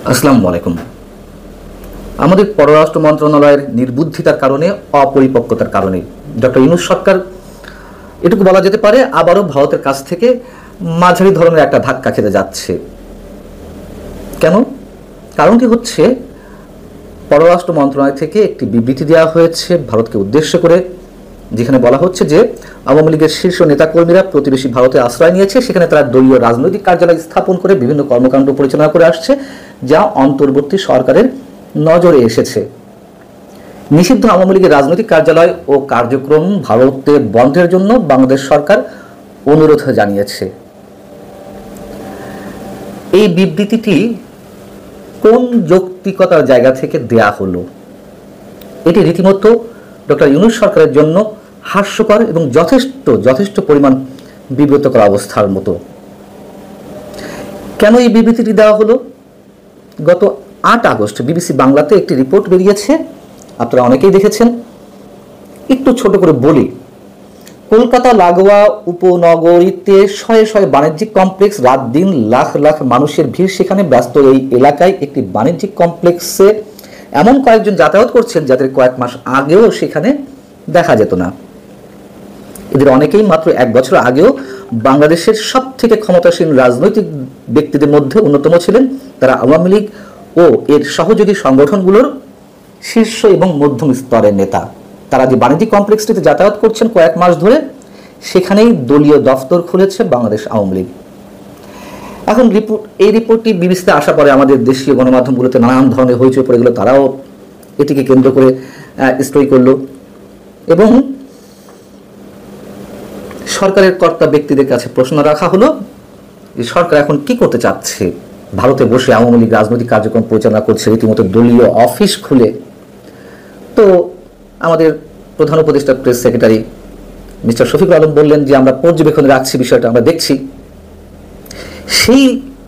আসসালামু আলাইকুম। আমাদের পররাষ্ট্র মন্ত্রণালয়ের নির্বুদ্ধিতার কারণে, অপরিপক্কতার কারণে ডক্টর ইউনূস সরকার, এটুকু বলা যেতে পারে, আবারও ভারতের কাছ থেকে মাঝারি ধরনের একটা ধাক্কা খেতে যাচ্ছে। কেন? কারণটি হচ্ছে, পররাষ্ট্র মন্ত্রণালয় থেকে একটি বিবৃতি দেওয়া হয়েছে ভারতকে উদ্দেশ্য করে, যেখানে বলা হচ্ছে যে আওয়ামী লীগের শীর্ষ নেতাকর্মীরা প্রতিবেশী ভারতে আশ্রয় নিয়েছে, সেখানে তারা দলীয় রাজনৈতিক কার্যালয় স্থাপন করে বিভিন্ন কর্মকাণ্ড পরিচালনা করে আসছে, যা অন্তর্বর্তী সরকারের নজরে এসেছে। নিষিদ্ধ আওয়ামী লীগের রাজনৈতিক কার্যালয় ও কার্যক্রম ভারতে বন্ধের জন্য বাংলাদেশ সরকার অনুরোধ জানিয়েছে। এই বিবৃতিটি কোন যৌক্তিকতার জায়গা থেকে দেয়া হলো? এটি রীতিমতো ডক্টর ইউনূস সরকারের জন্য হাস্যকর এবং যথেষ্ট পরিমাণ বিব্রতকর অবস্থার মতো। কেন এই বিবৃতিটি দেওয়া হলো? গত 8 আগস্ট বিবিসি বাংলাতে একটি রিপোর্ট বেরিয়েছে, আপনারা অনেকেই দেখেছেন। একটু ছোট করে বলি। কলকাতা লাগোয়া উপনগরীতে শয়ে শয়ে বাণিজ্যিক কমপ্লেক্স, রাত দিন লাখ লাখ মানুষের ভিড় সেখানে। ব্যস্ত এই এলাকায় একটি বাণিজ্যিক কমপ্লেক্সে এমন কয়েকজন যাতায়াত করছেন যাদের কয়েক মাস আগেও সেখানে দেখা যেত না। এদের অনেকেই মাত্র 1 বছর আগেও বাংলাদেশের সব থেকে ক্ষমতাসীন রাজনৈতিক ব্যক্তিদের মধ্যে অন্যতম ছিলেন। তারা আওয়ামী লীগ ও এর সহযোগী সংগঠনগুলোর শীর্ষ এবং মধ্যম স্তরের নেতা। তারা যে বাণিজ্যিক কমপ্লেক্সটিতে যাতায়াত করছেন কয়েক মাস ধরে, সেখানেই দলীয় দফতর খুলেছে বাংলাদেশ আওয়ামী লীগ। এখন এই রিপোর্টটি বিবিসিতে আসার পরে আমাদের দেশীয় গণমাধ্যমগুলোতে নানান ধরনের হইচই পড়ে গেল। তারাও এটিকে কেন্দ্র করে স্টোরি করল এবং সরকারের কর্তা ব্যক্তিদের কাছে প্রশ্ন রাখা হলো যে সরকার এখন কি করতে চাচ্ছে। ভারতে বসে আওয়ামী লীগ রাজনৈতিক কার্যক্রম পরিচালনা করছে রীতিমতো দলীয় অফিস খুলে। তো আমাদের প্রধান উপদেষ্টা press secretary mister Shafiqul Alam বললেন যে আমরা পর্যবেক্ষণে রাখছি, বিষয়টা আমরা দেখছি। সেই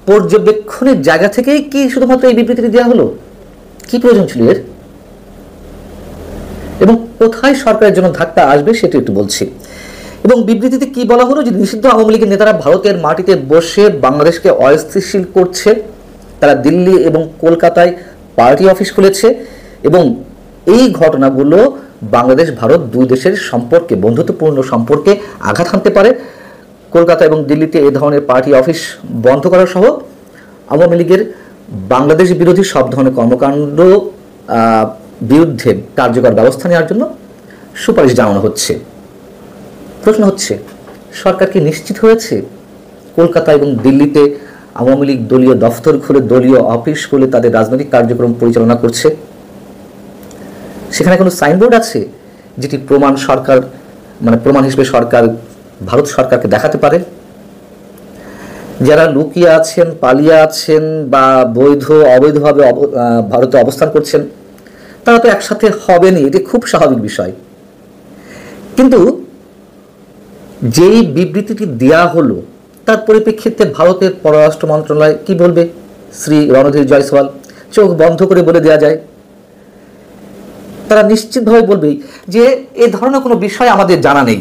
পর্যবেক্ষণের জায়গা থেকেই কি শুধুমাত্র এই বিবৃতিটি দেওয়া হলো? কি প্রয়োজন ছিল এর? এবং কোথায় সরকারের জন্য ধাক্কা আসবে সেটা একটু বলছি। এবং বিবৃতিতে কি বলা হলো, যে নিষিদ্ধ আওয়ামী লীগের নেতারা ভারতের মাটিতে বসে বাংলাদেশকে অস্থিতিশীল করছে। তারা দিল্লি এবং কলকাতায় পার্টি অফিস খুলেছে এবং এই ঘটনাগুলো বাংলাদেশ ভারত দুই দেশের সম্পর্কে, বন্ধুত্বপূর্ণ সম্পর্কে আঘাত হানতে পারে। কলকাতা এবং দিল্লিতে এই ধরনের পার্টি অফিস বন্ধ করা সহ আওয়ামী লীগের বাংলাদেশ বিরোধী সব ধরনের কর্মকাণ্ড বিরুদ্ধে কার্যকর ব্যবস্থা নেওয়ার জন্য সুপারিশ জানানো হচ্ছে। প্রশ্ন হচ্ছে, সরকার কি নিশ্চিত হয়েছে কলকাতা এবং দিল্লিতে আওয়ামী লীগ দলীয় দফতর খুলে, দলীয় অফিস খুলে তাদের রাজনৈতিক কার্যক্রম পরিচালনা করছে? সেখানে কোনো সাইনবোর্ড আছে যেটি প্রমাণ হিসেবে সরকার ভারত সরকারকে দেখাতে পারে? যারা লুকিয়ে আছেন, পালিয়ে আছেন বা অবৈধভাবে ভারতে অবস্থান করছেন, তারা তো একসাথে হবেনি, এটি খুব স্বাভাবিক বিষয়। কিন্তু যেই বিবৃতিটি দেয়া হলো তার পরিপ্রেক্ষিতে ভারতের পররাষ্ট্র মন্ত্রণালয় কি বলবে? শ্রী রণধীর জয়সওয়াল চোখ বন্ধ করে বলে দেওয়া যায়। তারা নিশ্চিতভাবে বলবে যে এ ধরনের কোনো বিষয় আমাদের জানা নেই।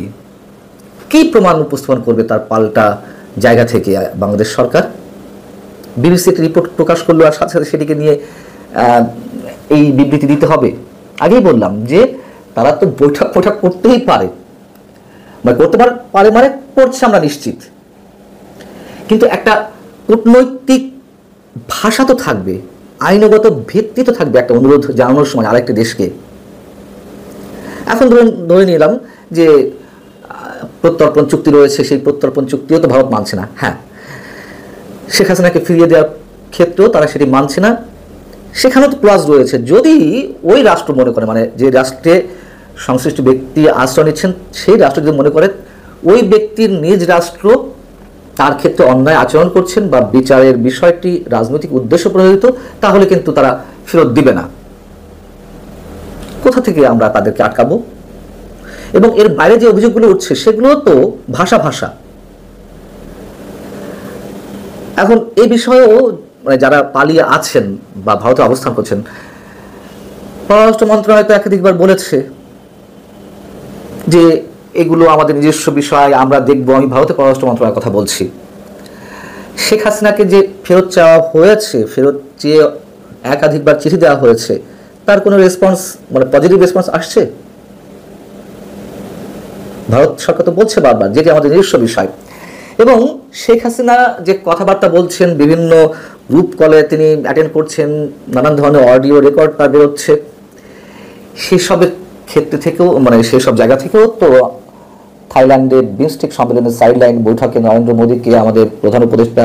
কি প্রমাণ উপস্থাপন করবে তার পাল্টা জায়গা থেকে বাংলাদেশ সরকার? বিবিসি একটি রিপোর্ট প্রকাশ করলো আর সাথে সাথে সেটিকে নিয়ে এই বিবৃতি দিতে হবে? আগেই বললাম যে তারা তো বৈঠক করতেই পারে, করতে পারে মানে করছে আমরা নিশ্চিত, কিন্তু একটা কূটনৈতিক ভাষা তো থাকবে, আইনগত ভিত্তি তো থাকবে একটা অনুরোধ জানানোর সময় আরেকটি দেশকে। এখন ধরে নিলাম যে প্রত্যর্পণ চুক্তি রয়েছে, সেই প্রত্যর্পণ চুক্তিও তো ভারত মানছে না। হ্যাঁ, শেখ হাসিনাকে ফিরিয়ে দেওয়ার ক্ষেত্রেও তারা সেটি মানছে না। সেখানেও তো ক্লজ রয়েছে, যদি ওই রাষ্ট্র মনে করে, যে রাষ্ট্রে সংশ্লিষ্ট ব্যক্তি আশ্রয় নিচ্ছেন সেই রাষ্ট্র যদি মনে করে ওই ব্যক্তির নিজ রাষ্ট্র তার ক্ষেত্রে অন্যায় আচরণ করছেন বা বিচারের বিষয়টি রাজনৈতিক উদ্দেশ্য প্রণোদিত, তাহলে কিন্তু তারা ফেরত দিবে না। কোথা থেকে আমরা তাদেরকে আটকাবো? এবং এর বাইরে যে অভিযোগগুলো উঠছে সেগুলো তো ভাষা। এখন এই বিষয়েও যারা পালিয়ে আছেন বা ভারতে অবস্থান করছেন, পররাষ্ট্র মন্ত্রণালয় তো একাধিকবার বলেছে যে এগুলো আমাদের নিজস্ব বিষয়, আমরা দেখব। আমি ভারতের পররাষ্ট্র মন্ত্রণালয়ের কথা বলছি। শেখ হাসিনাকে যে ফেরত চাওয়া হয়েছে, ফেরত চেয়ে একাধিকবার চিঠি দেওয়া হয়েছে, তার কোনো রেসপন্স, মানে পজিটিভ রেসপন্স আসছে? ভারত সরকার তো বলছে বারবার, যেটি আমাদের নিজস্ব বিষয়। এবং শেখ হাসিনা যে কথাবার্তা বলছেন, বিভিন্ন গ্রুপ কলে তিনি অ্যাটেন্ড করছেন, নানান ধরনের অডিও রেকর্ড তার বেরোচ্ছে, সেসবের ক্ষেত্রে থেকেও, মানে সেসব জায়গা থেকেও তো থাইল্যান্ডে বিমস্টেক সম্মেলনের সাইডলাইন বৈঠকে নরেন্দ্র মোদীকে আমাদের প্রধান উপদেষ্টা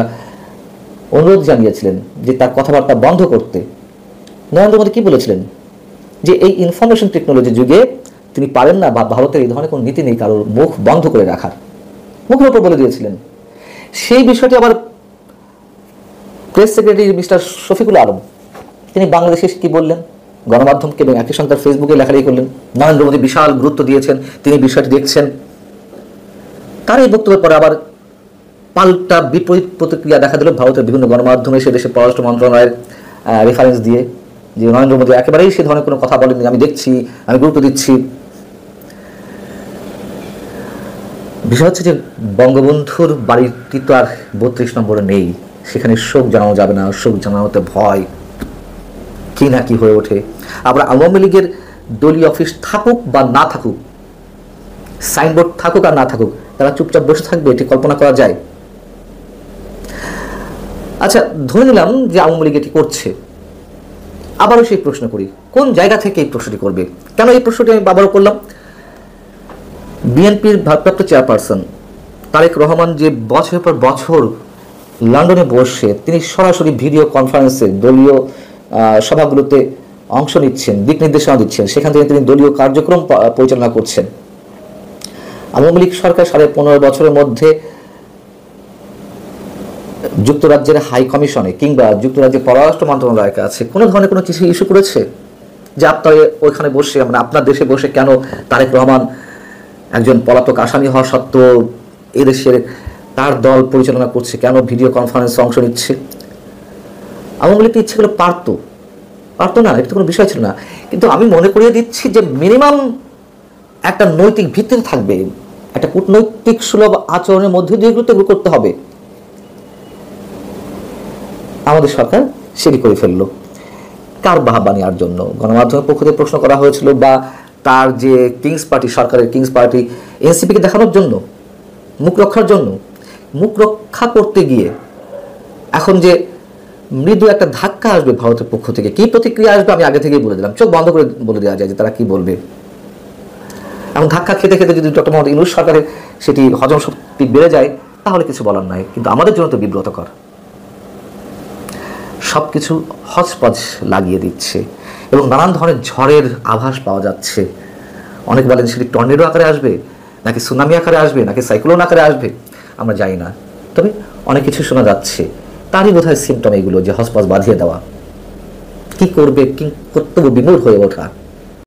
অনুরোধ জানিয়েছিলেন যে তার কথাবার্তা বন্ধ করতে। নরেন্দ্র মোদী কি বলেছিলেন? যে এই ইনফরমেশন টেকনোলজি যুগে তিনি পারেন না, বা ভারতের এই ধরনের কোনো নীতি নেই কারোর মুখ বন্ধ করে রাখার, মুখের উপর বলে দিয়েছিলেন। সেই বিষয়টি আবার press secretary mister Shafiqul Alam তিনি বাংলাদেশে কি বললেন, গণমাধ্যমকে, এবং একই সঙ্গে তার ফেসবুকে লেখালেখি করলেন। নরেন্দ্র মোদী বিশাল গুরুত্ব দিয়েছেন, তিনি বিষয়টি দেখছেন। তার এই বক্তব্যের পরে আবার পাল্টা বিপরীত প্রতিক্রিয়া দেখা দিল ভারতের বিভিন্ন গণমাধ্যমে, সে দেশের পররাষ্ট্র মন্ত্রণালয়ের রেফারেন্স দিয়ে, যে নরেন্দ্র মোদী একেবারেই সে ধরনের কোনো কথা বলেননি, আমি দেখছি, আমি গুরুত্ব দিচ্ছি। বিষয় হচ্ছে যে বঙ্গবন্ধুর বাড়িটি তো আর 32 নম্বরে নেই, সেখানে শোক জানানো যাবে না, শোক জানানোতে ভয়, কি না কি হয়ে ওঠে। আবার আওয়ামী লীগের দলীয় অফিস থাকুক বা না থাকুক, সাইনবোর্ড থাকুক আর না থাকুক, তারা চুপচাপ বসে থাকবে, এটি কল্পনা করা যায়? আচ্ছা, ধরে নিলাম যে আওয়ামী লীগ এটি করছে, আবারও সেই প্রশ্ন করি, কোন জায়গা থেকে এই প্রশ্নটি করবে? কেন এই প্রশ্নটি আমি আবারও করলাম? বিএনপির ভারপ্রাপ্ত চেয়ারপারসন তারেক রহমান যে বছরের পর বছর লন্ডনে বসে তিনি সরাসরি ভিডিও কনফারেন্সে দলীয় সভাগুলোতে অংশ নিচ্ছেন, দিক নির্দেশনা দিচ্ছেন, সেখান থেকে তিনি দলীয় কার্যক্রম পরিচালনা করছেন। আওয়ামী লীগ সরকার 15.5 বছরের মধ্যে যুক্তরাজ্যের হাই কমিশনে কিংবা যুক্তরাজ্যের পররাষ্ট্র মন্ত্রণালয়ের কাছে কোনো ধরনের কোনো চিঠি ইস্যু করেছে যে আপনারা ওইখানে বসে, মানে আপনার দেশে বসে কেন তারেক রহমান একজন পলাতক আসামি হওয়া সত্ত্বেও এদেশের তার দল পরিচালনা করছে, কেন ভিডিও কনফারেন্সে অংশ নিচ্ছে? আওয়ামী লীগ ইচ্ছে করে পারতো না, এটা তো কোনো বিষয় ছিল না। কিন্তু আমি মনে করিয়ে দিচ্ছি যে মিনিমাম একটা নৈতিক ভিত্তি থাকবে, একটা কূটনৈতিক সুলভ আচরণের মধ্যে দিয়ে এগুলো করতে হবে। আমাদের সরকার সেটি করে ফেললো কার বাহবা নেওয়ার জন্য? গণমাধ্যমের পক্ষ থেকে প্রশ্ন করা হয়েছিল, বা তার যে কিংস পার্টি, সরকারের কিংস পার্টি এনসিপিকে দেখানোর জন্য, মুখ রক্ষার জন্য। মুখ রক্ষা করতে গিয়ে এখন যে মৃদু একটা ধাক্কা আসবে ভারতের পক্ষ থেকে, কি প্রতিক্রিয়া আসবে আমি আগে থেকেই বলে দিলাম, চোখ বন্ধ করে বলে দেওয়া যায় যে তারা কি বলবে। এবং ধাক্কা খেতে খেতে যদি ডক্টর মোহাম্মদ ইউনূস সরকারের সেটি হজম শক্তি বেড়ে যায়, তাহলে কিছু বলার নাই, কিন্তু আমাদের জন্য তো বিব্রতকর। সবকিছু হজপজ লাগিয়ে দিচ্ছে এবং নানান ধরনের ঝড়ের আভাস পাওয়া যাচ্ছে। অনেক বলেন সেটি টর্নেডো আকারে আসবে, নাকি সুনামি আকারে আসবে, নাকি সাইক্লোন আকারে আসবে, আমরা জানি না। তবে অনেক কিছু শোনা যাচ্ছে, তারই বোধহয় সিমটম এগুলো, যে হজপজ বাঁধিয়ে দেওয়া, কি করবে, কি কর্তব্য বিমূঢ় হয়ে ওঠা।